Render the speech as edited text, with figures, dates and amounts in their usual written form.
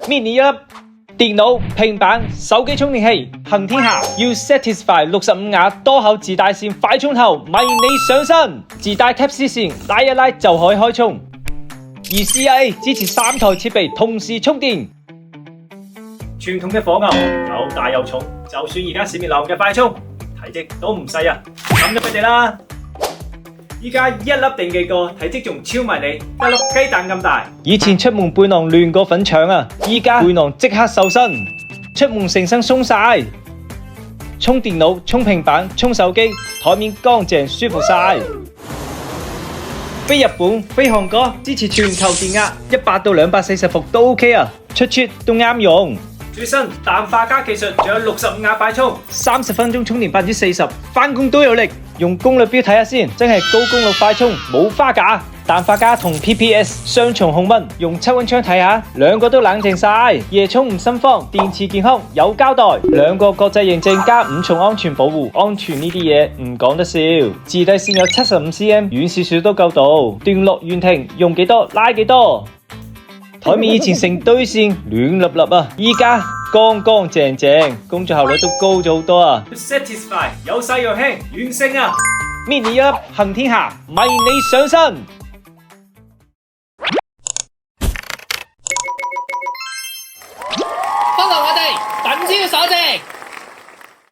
，Meet 你up。電腦、平板、手機充電器，行天下要 Satisfy 65瓦多口自帶線快充頭，迷你上身，自帶 Type C 線拉一拉就可以開充。而 CIA 支持3台設備同時充電。傳統嘅火牛又大又重，就算而家市面流嘅快充，體積都唔細啊，抌咗佢哋啦。依家一粒定幾個，體積仲超迷你，得粒雞蛋咁大。以前出門背囊亂過粉腸啊，依家背囊即刻瘦身，出門成身鬆晒。充電腦、充平板、充手機，台面乾淨舒服晒。飛日本、飛韓國，支持全球電壓100到240伏都 OK 啊，出都啱用。最新氮化鎵技術，仲有65瓦快充，30分鐘充電40%，返工都有力。用功率表睇下先，真係高功率快充，冇花架。氮化鎵同 PPS 雙重控溫，用測溫槍睇下，兩個都冷靜晒。夜充唔心慌，電池健康有交代。兩個國際認證加5重安全保護，安全呢啲嘢唔講得笑。自帶線有75cm，遠少少都夠到。斷落遠停，用幾多拉幾多。台面以前成堆線亂粒粒啊，依家乾乾淨淨，工作效率都高咗好多啊。Satisfy 有細又輕，完勝啊！Meet 你 up 行天下，迷你上身。幫助我哋品超所值。